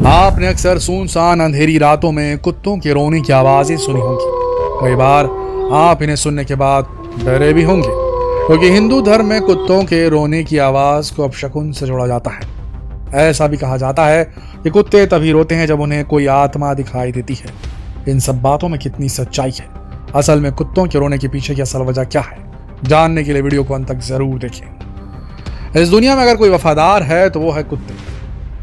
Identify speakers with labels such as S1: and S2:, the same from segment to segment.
S1: आपने अक्सर सुनसान अंधेरी रातों में कुत्तों के रोने की आवाजें सुनी होंगी। कई बार आप इन्हें सुनने के बाद डरे भी होंगे, क्योंकि हिंदू धर्म में कुत्तों के रोने की आवाज को अपशकुन से जोड़ा जाता है। ऐसा भी कहा जाता है कि कुत्ते तभी रोते हैं जब उन्हें कोई आत्मा दिखाई देती है। इन सब बातों में कितनी सच्चाई है? असल में कुत्तों के रोने के पीछे की असल वजह क्या है? जानने के लिए वीडियो को अंत तक जरूर देखें। इस दुनिया में अगर कोई वफादार है तो वो है कुत्ते।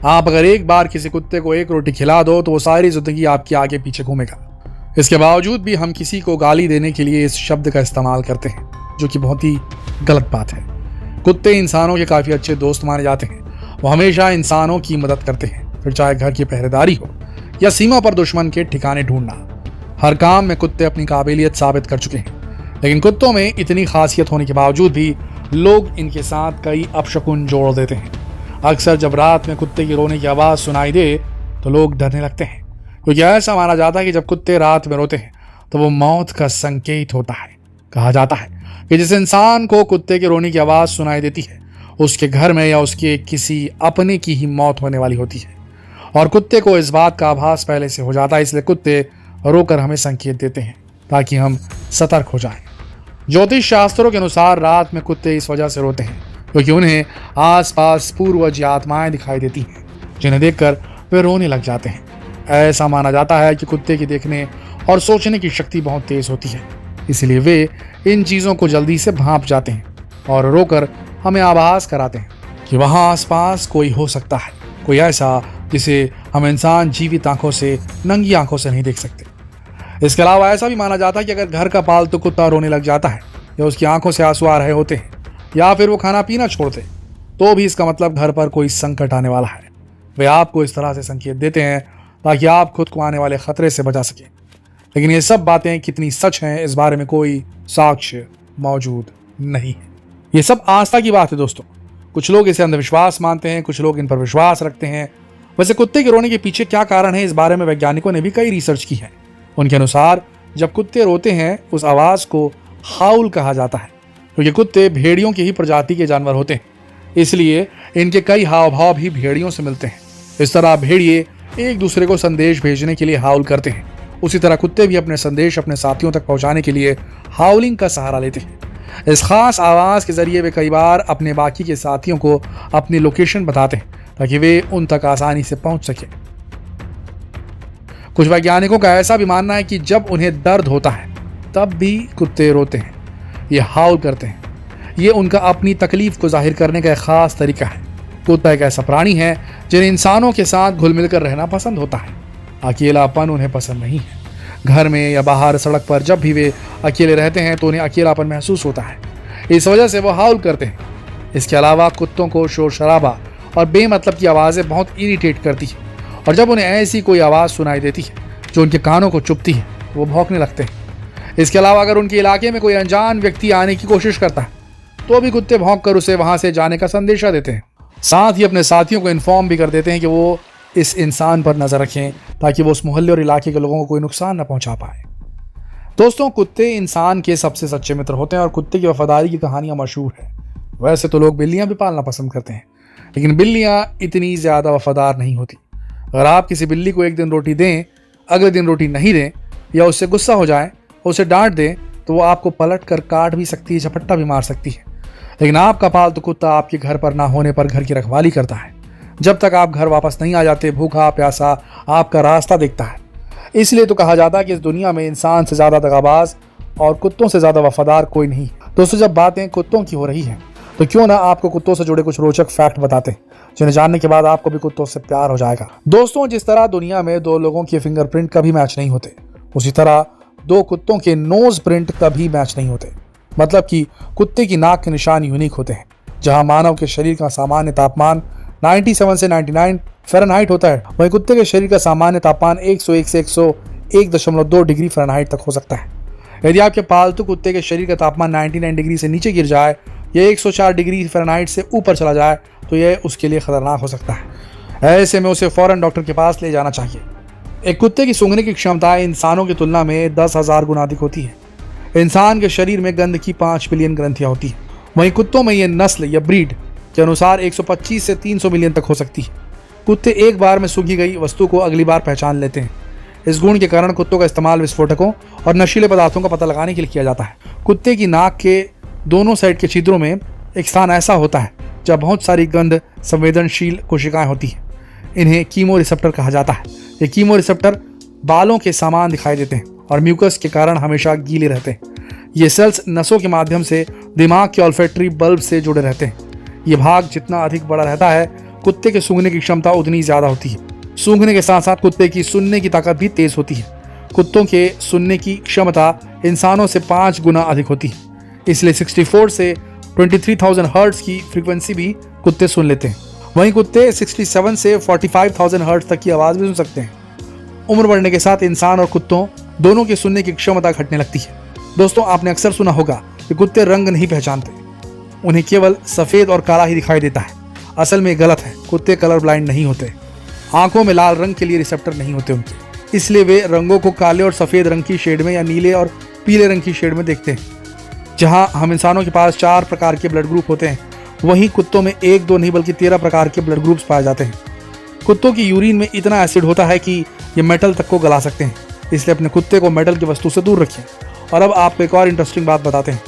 S1: आप अगर एक बार किसी कुत्ते को एक रोटी खिला दो तो वो सारी जिंदगी आपके आगे पीछे घूमेगा। इसके बावजूद भी हम किसी को गाली देने के लिए इस शब्द का इस्तेमाल करते हैं, जो कि बहुत ही गलत बात है। कुत्ते इंसानों के काफी अच्छे दोस्त माने जाते हैं। वो हमेशा इंसानों की मदद करते हैं, फिर चाहे घर की पहरेदारी हो या सीमा पर दुश्मन के ठिकाने ढूंढना। हर काम में कुत्ते अपनी काबिलियत साबित कर चुके हैं। लेकिन कुत्तों में इतनी खासियत होने के बावजूद भी लोग इनके साथ कई अपशकुन जोड़ देते हैं। अक्सर जब रात में कुत्ते की रोने की आवाज सुनाई दे तो लोग डरने लगते हैं, क्योंकि ऐसा माना जाता है कि जब कुत्ते रात में रोते हैं तो वो मौत का संकेत होता है। कहा जाता है कि जिस इंसान को कुत्ते के रोने की आवाज सुनाई देती है उसके घर में या उसके किसी अपने की ही मौत होने वाली होती है। और कुत्ते को इस बात का आभास पहले से हो जाता है, इसलिए कुत्ते रोकर हमें संकेत देते हैं ताकि हम सतर्क हो जाएं। ज्योतिष शास्त्रों के अनुसार रात में कुत्ते इस वजह से रोते हैं क्योंकि उन्हें आसपास पूर्वज या आत्माएं दिखाई देती हैं, जिन्हें देखकर वे रोने लग जाते हैं। ऐसा माना जाता है कि कुत्ते की देखने और सोचने की शक्ति बहुत तेज होती है, इसलिए वे इन चीज़ों को जल्दी से भांप जाते हैं और रोकर हमें आभास कराते हैं कि वहाँ आसपास कोई हो सकता है, कोई ऐसा जिसे हम इंसान जीवित आंखों से, नंगी आंखों से नहीं देख सकते। इसके अलावा ऐसा भी माना जाता है कि अगर घर का पालतू कुत्ता रोने लग जाता है या उसकी आंखों से आंसू आ रहे होते हैं या फिर वो खाना पीना छोड़ दे, तो भी इसका मतलब घर पर कोई संकट आने वाला है। वे आपको इस तरह से संकेत देते हैं ताकि आप खुद को आने वाले खतरे से बचा सकें। लेकिन ये सब बातें कितनी सच हैं, इस बारे में कोई साक्ष्य मौजूद नहीं है। ये सब आस्था की बात है दोस्तों। कुछ लोग इसे अंधविश्वास मानते हैं, कुछ लोग इन पर विश्वास रखते हैं। वैसे कुत्ते के रोने के पीछे क्या कारण है, इस बारे में वैज्ञानिकों ने भी कई रिसर्च की है। उनके अनुसार जब कुत्ते रोते हैं उस आवाज को हाउल कहा जाता है, क्योंकि कुत्ते भेड़ियों की ही प्रजाति के जानवर होते हैं, इसलिए इनके कई हाव भाव भी भेड़ियों से मिलते हैं। इस तरह भेड़िए एक दूसरे को संदेश भेजने के लिए हाउल करते हैं। उसी तरह कुत्ते भी अपने संदेश अपने साथियों तक पहुंचाने के लिए हाउलिंग का सहारा लेते हैं। इस खास आवाज के जरिए वे कई बार अपने बाकी के साथियों को अपनी लोकेशन बताते हैं ताकि वे उन तक आसानी से पहुंच सके। कुछ वैज्ञानिकों का ऐसा भी मानना है कि जब उन्हें दर्द होता है तब भी कुत्ते रोते हैं, ये हाउल करते हैं। ये उनका अपनी तकलीफ को जाहिर करने का एक खास तरीका है। कुत्ता एक ऐसा प्राणी है जिन्हें इंसानों के साथ घुल मिलकर रहना पसंद होता है। अकेलापन उन्हें पसंद नहीं है। घर में या बाहर सड़क पर जब भी वे अकेले रहते हैं तो उन्हें अकेलापन महसूस होता है, इस वजह से वो हाउल करते हैं। इसके अलावा कुत्तों को शोर शराबा और बेमतलब की आवाज़ें बहुत इरिटेट करती हैं, और जब उन्हें ऐसी कोई आवाज़ सुनाई देती है जो उनके कानों को चुभती है वो भौंकने लगते हैं। इसके अलावा अगर उनके इलाके में कोई अनजान व्यक्ति आने की कोशिश करता है तो भी कुत्ते भौंक कर उसे वहां से जाने का संदेशा देते हैं। साथ ही अपने साथियों को इन्फॉर्म भी कर देते हैं कि वो इस इंसान पर नजर रखें ताकि वो उस मोहल्ले और इलाके के लोगों को कोई नुकसान न पहुंचा पाए। दोस्तों, कुत्ते इंसान के सबसे सच्चे मित्र होते हैं और कुत्ते की वफादारी की कहानियां मशहूर है। वैसे तो लोग बिल्लियां भी पालना पसंद करते हैं, लेकिन बिल्लियां इतनी ज्यादा वफादार नहीं होती। अगर आप किसी बिल्ली को एक दिन रोटी दें, अगले दिन रोटी नहीं दें या उससे गुस्सा हो जाए, उसे डांट दें, तो वो आपको पलट कर काट भी सकती है, झपट्टा भी मार सकती है। लेकिन आपका पालतू कुत्ता आपके घर पर ना होने पर घर की रखवाली करता है। जब तक आप घर वापस नहीं आ जाते, भूखा प्यासा आपका रास्ता देखता है। इसलिए तो कहा जाता है कि इस दुनिया में इंसान से ज्यादा दगाबाज और कुत्तों से ज्यादा वफादार कोई नहीं। दोस्तों, जब बातें कुत्तों की हो रही हैं तो क्यों ना आपको कुत्तों से जुड़े कुछ रोचक फैक्ट बताते हैं, जिन्हें जानने के बाद आपको भी कुत्तों से प्यार हो जाएगा। दोस्तों, जिस तरह दुनिया में दो लोगों के फिंगरप्रिंट कभी मैच नहीं होते, उसी तरह दो कुत्तों के नोज प्रिंट कभी मैच नहीं होते। मतलब कि कुत्ते की नाक के निशान यूनिक होते हैं। जहां मानव के शरीर का सामान्य तापमान 97 से 99 फ़ारेनहाइट होता है, वहीं कुत्ते के शरीर का सामान्य तापमान 101 से 101.2 डिग्री फ़ारेनहाइट तक हो सकता है। यदि आपके पालतू कुत्ते के शरीर का तापमान 99 डिग्री से नीचे गिर जाए या 104 डिग्री फ़ारेनहाइट से ऊपर चला जाए तो यह उसके लिए खतरनाक हो सकता है। ऐसे में उसे फौरन डॉक्टर के पास ले जाना चाहिए। एक कुत्ते की सूंघने की क्षमता इंसानों की तुलना में 10,000 गुना अधिक होती है। इंसान के शरीर में गंध की 5 बिलियन ग्रंथियां होती हैं। वहीं कुत्तों में यह नस्ल या ब्रीड के अनुसार 125 से 300 मिलियन तक हो सकती है। कुत्ते एक बार में सूंघी गई वस्तु को अगली बार पहचान लेते हैं। इस गुण के कारण कुत्तों का इस्तेमाल विस्फोटकों और नशीले पदार्थों का पता लगाने के लिए किया जाता है। कुत्ते की नाक के दोनों साइड के छिद्रों में एक स्थान ऐसा होता है जहाँ बहुत सारी गंध संवेदनशील कोशिकाएं होती हैं। इन्हें कीमो रिसेप्टर कहा जाता है। ये कीमो रिसेप्टर बालों के समान दिखाई देते हैं और म्यूकस के कारण हमेशा गीले रहते हैं। ये सेल्स नसों के माध्यम से दिमाग के ऑल्फैक्टरी बल्ब से जुड़े रहते हैं। ये भाग जितना अधिक बड़ा रहता है, कुत्ते के सूंघने की क्षमता उतनी ज्यादा होती है। सूंघने के साथ साथ कुत्ते की सुनने की ताकत भी तेज होती है। कुत्तों के सुनने की क्षमता इंसानों से 5 गुना अधिक होती है, इसलिए 64 से 23,000 हर्ट्ज की फ्रीक्वेंसी भी कुत्ते सुन लेते हैं। वहीं कुत्ते 67 से 45,000 हर्ट्ज तक की आवाज भी सुन सकते हैं। उम्र बढ़ने के साथ इंसान और कुत्तों दोनों की सुनने की क्षमता घटने लगती है। दोस्तों, आपने अक्सर सुना होगा कि कुत्ते रंग नहीं पहचानते, उन्हें केवल सफेद और काला ही दिखाई देता है। असल में गलत है। कुत्ते कलर ब्लाइंड नहीं होते। आंखों में लाल रंग के लिए रिसेप्टर नहीं होते उनके, इसलिए वे रंगों को काले और सफेद रंग की शेड में या नीले और पीले रंग की शेड में देखते हैं। जहां हम इंसानों के पास 4 प्रकार के ब्लड ग्रुप होते हैं, वहीं कुत्तों में 1, 2 नहीं बल्कि 13 प्रकार के ब्लड ग्रुप्स पाए जाते हैं। कुत्तों की यूरिन में इतना एसिड होता है कि ये मेटल तक को गला सकते हैं, इसलिए अपने कुत्ते को मेटल की वस्तु से दूर रखें। और अब आपको एक और इंटरेस्टिंग बात बताते हैं,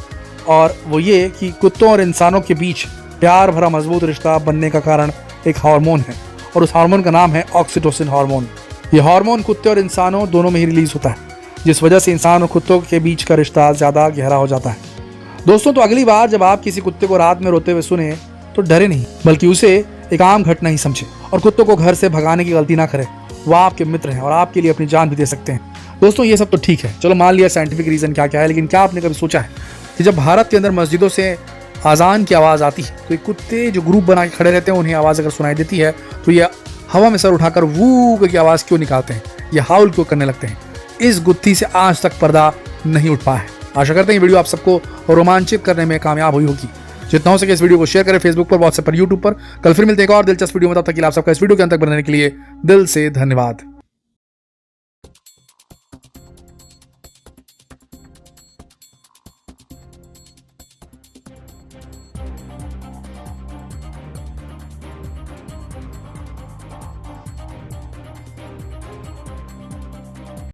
S1: और वो ये कि कुत्तों और इंसानों के बीच प्यार भरा मजबूत रिश्ता बनने का कारण एक हार्मोन है, और उस हार्मोन का नाम है ऑक्सीटोसिन हार्मोन। ये हार्मोन कुत्ते और इंसानों दोनों में ही रिलीज होता है, जिस वजह से इंसान और कुत्तों के बीच का रिश्ता ज़्यादा गहरा हो जाता है। दोस्तों, तो अगली बार जब आप किसी कुत्ते को रात में रोते हुए सुने तो डरे नहीं, बल्कि उसे एक आम घटना ही समझे और कुत्तों को घर से भगाने की गलती ना करें। वो आपके मित्र हैं और आपके लिए अपनी जान भी दे सकते हैं। दोस्तों, ये सब तो ठीक है, चलो मान लिया साइंटिफिक रीजन क्या क्या है, लेकिन क्या आपने कभी सोचा है कि जब भारत के अंदर मस्जिदों से आज़ान की आवाज़ आती है तो ये कुत्ते जो ग्रुप बना के खड़े रहते हैं, उन्हें आवाज़ अगर सुनाई देती है तो ये हवा में सर उठाकर वू की आवाज़ क्यों निकालते हैं, ये हाउल क्यों करने लगते हैं? इस गुत्थी से आज तक पर्दा नहीं उठ पाया है। आशा करते हैं ये वीडियो आप सबको रोमांचित करने में कामयाब हुई होगी। जितना हो सके इस वीडियो को शेयर करें फेसबुक पर, व्हाट्सएप पर, यूट्यूब पर। कल फिर मिलते हैं एक और दिलचस्प वीडियो में। तब तक के लिए आप सबका इस वीडियो के अंत तक बनने के लिए दिल से धन्यवाद।